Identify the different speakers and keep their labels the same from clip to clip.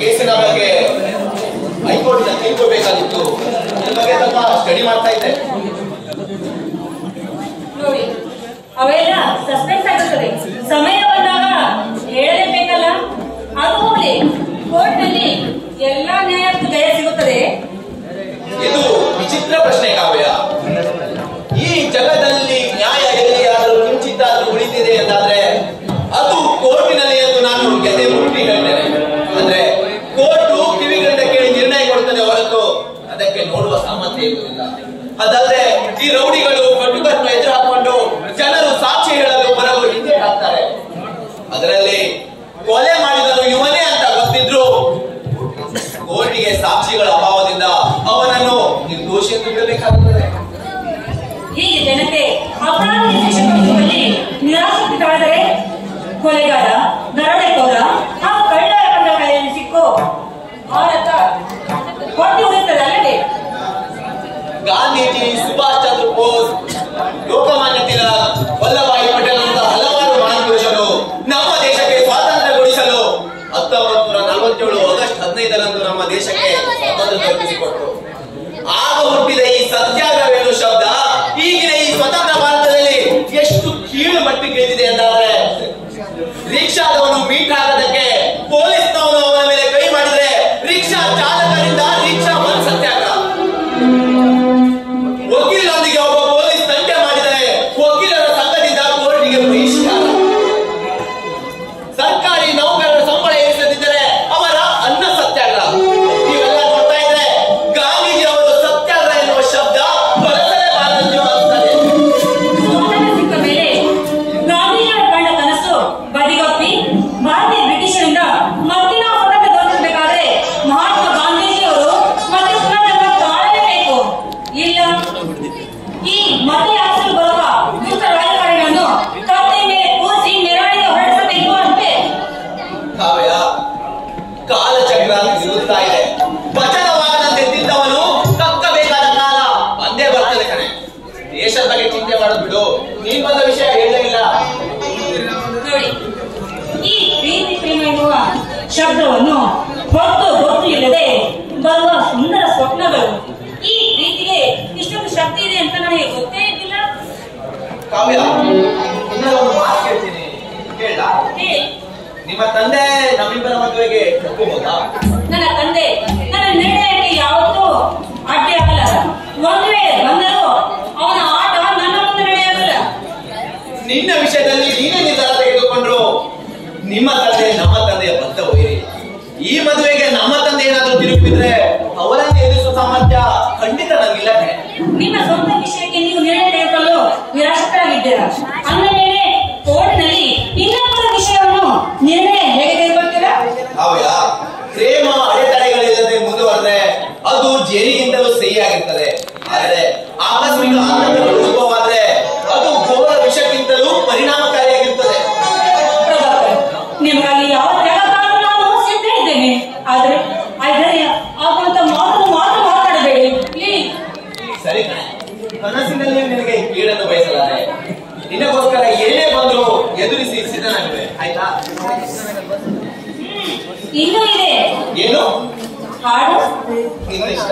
Speaker 1: ಕೇಸಿನ ಬಗ್ಗೆ ಹೈಕೋರ್ಟ್ ತಿಳ್ಕೊಬೇಕಾಗಿತ್ತು. ಇದ್ರ ಬಗ್ಗೆ ಸ್ವಲ್ಪ ಸ್ಟಡಿ ಮಾಡ್ತಾ ಇದ್ದೆ.
Speaker 2: ನೋಡಿ, ಅವೆಲ್ಲ ಸಸ್ಪೆನ್ಸ್ ಆಗುತ್ತದೆ. ಸಮಯ ಬಂದಾಗ ಹೇಳಲೇಬೇಕಲ್ಲ. ಅದು ಹೋಗ್ಲಿ, ಕೋರ್ಟ್ ನಲ್ಲಿ ಎಲ್ಲಾ ನ್ಯಾಯಕ್ಕೂ ಜಯ ಸಿಗುತ್ತದೆ.
Speaker 1: ಇದು ವಿಚಿತ್ರ ಪ್ರಶ್ನೆ ಕಾವ್ಯ. ಈ ಜಗದಲ್ಲಿ ನ್ಯಾಯ ಎಲ್ಲಿಯಾದರೂ ಕಿಂಚಿತ್ತಾದ್ರೂ ಉಳಿದಿದೆ ಎಂದಾದ್ರೆ ಅದು ಕೋರ್ಟಿನಲ್ಲಿ ಎಂದು ನಾನು ಎದೆ ಮುಟ್ಟಿ ಹೇಳ್ತೇನೆ. ಅಂದ್ರೆ ಕೋರ್ಟು ಕಿವಿಗಂಡ ಕೇಳಿ ನಿರ್ಣಯ ಕೊಡುತ್ತದೆ ಹೊರತು ಅದಕ್ಕೆ ನೋಡುವ ಸಾಮರ್ಥ್ಯ ಇರುವುದಿಲ್ಲ. ಅದಲ್ಲದೆ ಈ ರೌಡಿಗಳು ಕಟುಕರನ್ನು ಎದುರು ಹಾಕೊಂಡು ಜನರು ಸಾಕ್ಷಿ ಹೇಳಲು ಬರಲು ಹಿಂದೆ ಹಾಕ್ತಾರೆ. ಅದರಲ್ಲಿ ಕೊಲೆ ಮಾಡಿದನು ಇವನೇ ಅಂತ ಗೊತ್ತಿದ್ರು ಕೋರ್ಟಿಗೆ ಸಾಕ್ಷಿಗಳ ಅಭಾವದಿಂದ ಅವನನ್ನು ನಿರ್ದೋಷಿ ಎಂದು ಬಿಡಬೇಕಾಗುತ್ತದೆ.
Speaker 2: ಹೀಗೆ ಜನತೆ ಅಪರಾಧ ಶಿಕ್ಷೆ ಕೊಡಿಸುವಲ್ಲಿ ನಿರಾಸಕ್ತರಾದರೆ ಕೊಲೆಗಾರ, ದರೋಡೆಕೋರ ಹಾಗೂ ಕಳ್ಳರ ಬಂದ ಕೈಯಲ್ಲಿ ಸಿಕ್ಕು ಭಾರತ ಹೊಟ್ಟೆ ಉಳಿಯುತ್ತದೆ ಅಲ್ಲದೆ.
Speaker 1: ಗಾಂಧೀಜಿ, ಸುಭಾಷ್ ಚಂದ್ರ ಬೋಸ್, ಲೋಕಮಾನ್ಯ ತಿಲಕ್, ವಲ್ಲಭಾಯಿ ಪಟೇಲ್ ಅಂತ ಹಲವಾರು ಮಹಾಪುರುಷರು ನಮ್ಮ ದೇಶಕ್ಕೆ ಸ್ವಾತಂತ್ರ್ಯ ಕೊಡಿಸಲು 1947 ಆಗಸ್ಟ್ 15ರಂದು ನಮ್ಮ ದೇಶಕ್ಕೆ ಸ್ವಾತಂತ್ರ್ಯ ಕಲ್ಪಿಸಿಕೊಟ್ಟರು. ಆಗ ಹುಟ್ಟಿದ ಈ ಸತ್ಯಾಗ್ರಹವೇನು ಶಬ್ದ ಈಗಿನ ಈ ಸ್ವತಂತ್ರ ಭಾರತದಲ್ಲಿ ಎಷ್ಟು ಕೀಳು ಮಟ್ಟಿಗೆ ಇಳಿದಿದೆ ಎಂದಾದ್ರೆ ರಿಕ್ಷಾದವನು ಮೀಟ್ ಹಾಕೋದಕ್ಕೆ ಪೊಲೀಸ್ನವನು ಅವನ ಮೇಲೆ ಕೈ ಮಾಡಿದ್ರೆ ರಿಕ್ಷಾ ಚಾಲಕರಿಂದ ರಿಕ್ಷಾ ಬಂದ್ ಸತ್ಯಾಗ್ರಹ. ವಕೀಲರೊಂದಿಗೆ ಒಬ್ಬ ಪೊಲೀಸ್ ತಂಟೆ ಮಾಡಿದರೆ ವಕೀಲರ ಸಂಘದಿಂದ ಕೋರ್ಟಿಗೆ ಬಹಿಷ್ಕಾರ. ಸರ್ಕಾರಿ ನೌಕರರ ಸಂಬಳ ಏರಿಸದಿದ್ದರೆ ಅವರ ಅನ್ನ ಸತ್ಯಾಗ್ರಹ. ಇವೆಲ್ಲ ನೋಡ್ತಾ ಇದ್ರೆ ಗಾಂಧೀಜಿ ಅವರು ಸತ್ಯಾಗ್ರಹ ಎನ್ನುವ ಶಬ್ದ ಬಳಸಲೇಬಾರದು ಅನಿಸ್ತದೆ.
Speaker 2: ಸ್ವಾತಂತ್ರ್ಯ ಸಿಕ್ಕ ಮೇಲೆ ಗಾಂಧೀಜಿಯವರ ಕಂಡ ಕನಸು ಬದಿಗೊತ್ತಿ ಭಾರತೀಯ ಬ್ರಿಟಿಷರಿಂದ ಮತ್ತೆ ನಾವು ಸ್ವತಂತ್ರ ಘೋಷಿಸಬೇಕಾದ್ರೆ ಮಹಾತ್ಮ ಗಾಂಧೀಜಿಯವರು ಮತ್ತೆ ಪುನರ್ಜನ್ಮ ತಾಳಲೇಬೇಕು. ಇಲ್ಲ ಈ ಮತ್ತೆ ಯಾತ್ರೆ ಬರುವ ದುಷ್ಟ ರಾಜಕಾರಣಿಗಳನ್ನು ಕತ್ತೆ ಮೇಲೆ ಕೂರಿಸಿ ಮೆರವಣಿಗೆ ಹೊರಡಿಸಬೇಕು ಅಂತೆ.
Speaker 1: ಕಾವ್ಯ, ಕಾಲಚಕ್ರ ತಿರುಗುತ್ತಾ ಇದೆ. ವಚನವಾಗದಂತೆ ತಿದ್ದವನು ಕಕ್ಕಬೇಕಾದ ಕಾಲ ಬಂದೇ ಬರ್ತದೆ ಕಣೆ. ದೇಶದ ಬಗ್ಗೆ ಚಿಂತೆ ಮಾಡೋದು ಬಿಡು. ನೀನ್ ಬಂದ ವಿಷಯ ಹೇಳಲೇ ಇಲ್ಲ.
Speaker 2: ನೋಡಿ, ಈ ಪ್ರೀತಿ ಪ್ರೇಮ ಎನ್ನುವ ಶಬ್ದವನ್ನು ಹೊತ್ತು ಗೊತ್ತು ಇಲ್ಲದೆ ಬರುವ ಸುಂದರ ಸ್ವಪ್ನಗಳು. ಈ ಪ್ರೀತಿಗೆ ಇಷ್ಟೊಂದು ಶಕ್ತಿ ಇದೆ ಅಂತ ನನಗೆ ಗೊತ್ತೇ ಇದ್ದಿಲ್ಲ.
Speaker 1: ಕಾವ್ಯ, ಇನ್ನೊಂದು ಮಾತು ಕೇಳ್ತೀನಿ, ಕೇಳ. ನಿಮ್ಮ ತಂದೆ ನಮ್ಮಿಬ್ಬರ ಮದುವೆಗೆ ಒಪ್ಪಬಹುದಾ?
Speaker 2: ನನ್ನ ತಂದೆ ನನ್ನ ನಿರ್ಣಯಕ್ಕೆ ಯಾವತ್ತೂ ಅಡ್ಡಿ ಆಗಲ್ಲ. ಒಂದು ವೇಳೆ ಬಂದರೂ ಅವನ ಆಟ ನನ್ನ ಮುಂದೆ ನಡೆಯಲ್ಲ.
Speaker 1: ನಿನ್ನ ವಿಷಯದಲ್ಲಿ ನೀನೇ ನಿರ್ಧಾರ ತೆಗೆದುಕೊಂಡ್ರು ನಿಮ್ಮ ತಂದೆ ನಮ್ಮ ತಂದೆಯ ಬದ್ಧ ವೈರಿ. ಈ ಮದುವೆಗೆ ನಮ್ಮ ತಂದೆ ಏನಾದ್ರೂ ತಿರುಗಿದ್ರೆ ಅವರನ್ನು ಎದುರಿಸುವ ಸಾಮರ್ಥ್ಯ ಖಂಡಿತ ನನಗಿಲ್ಲ.
Speaker 2: ನಿಮ್ಮ ಸ್ವಂತ ವಿಷಯಕ್ಕೆ ನೀವು ನಿರ್ಣಯ ತೆಗೆದುಕೊಳ್ಳಲು ನಿರಾಶರಾಗಿದ್ದೀರಾ. ಅಂದಮೇಲೆ ಕೋರ್ಟ್ನಲ್ಲಿ ಇನ್ನೊಬ್ಬರ ವಿಷಯವನ್ನು ನಿರ್ಣಯ ಹೇಗೆ ತೆಗೆದುಕೊಳ್ತೀರಾ?
Speaker 1: ಕಾವ್ಯ, ಪ್ರೇಮ ಅಡೆತಡೆಗಳಿಲ್ಲದೆ ಮುಂದುವರೆದ್ರೆ ಅದು ಜೇನಿಗಿಂತಲೂ ಸಿಹಿಯಾಗಿರ್ತದೆ. ಆದರೆ ಆಕಸ್ಮಿಕ ಆನಂದಗಳು ಉದ್ಭವವಾದ್ರೆ ಅದು ಘೋರ ವಿಷಕ್ಕಿಂತಲೂ ಪರಿಣಾಮಕಾರಿಯಾಗಿರ್ತದೆ.
Speaker 2: ನಿಮಗಾಗಿ ಯಾವ ತ್ಯಾಗಕ್ಕಾದರೂ ನಾನು ಸಿದ್ಧ ಇದ್ದೇನೆ. ಆದರೆ ಆಗುವಂತ ಮಾತು ಮಾತಾಡಬೇಡಿ ಪ್ಲೀಸ್.
Speaker 1: ಸರಿ ಕಣೆ, ಕನಸಿನಲ್ಲಿ ನಿನಗೆ ಕೀಳನ್ನು ಬಯಸಲಾರೆ. ನಿನಗೋಸ್ಕರ ಏನೇ ಬಂದ್ರು ಎದುರಿಸಿ ಸಿದ್ಧನಾಗಿವೆ, ಆಯ್ತಾ?
Speaker 2: ಇನ್ನೂ ಇದೆ.
Speaker 1: ಏನು
Speaker 2: ಹಾಡು?
Speaker 1: ನಿನ್ನ ಇಷ್ಟ.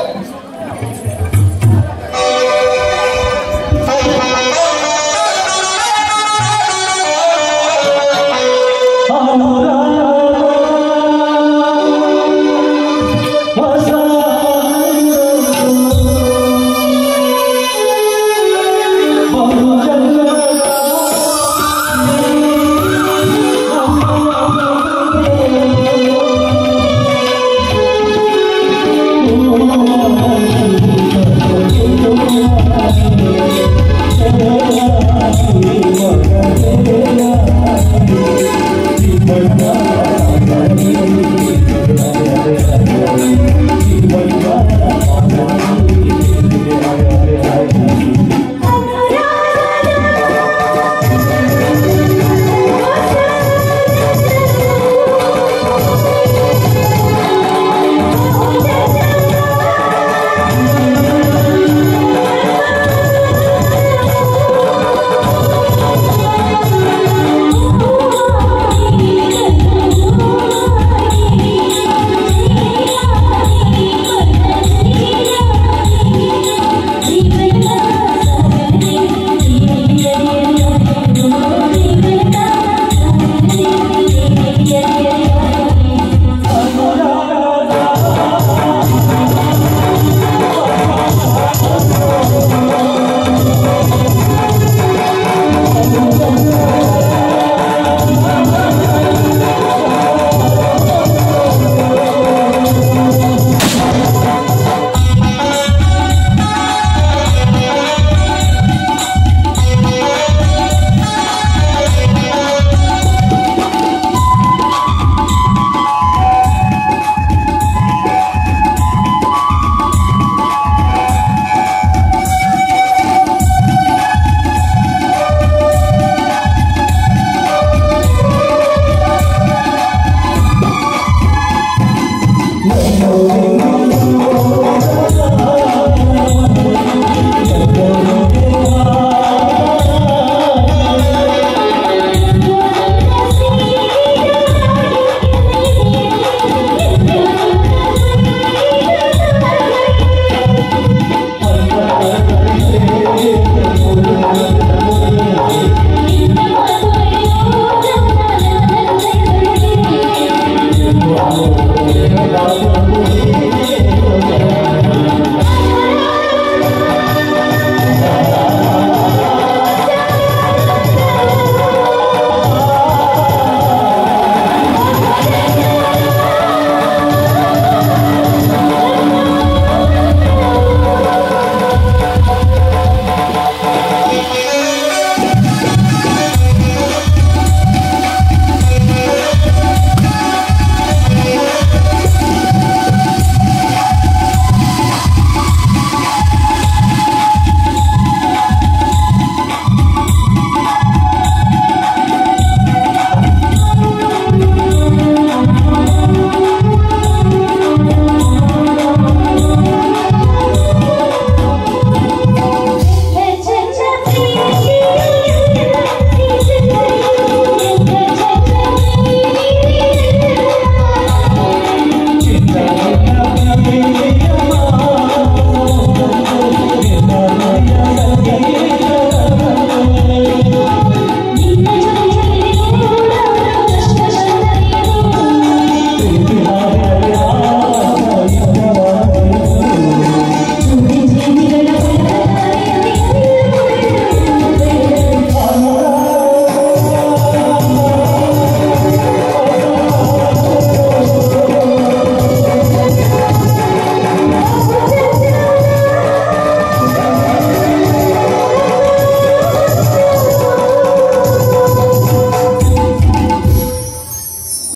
Speaker 3: Oh,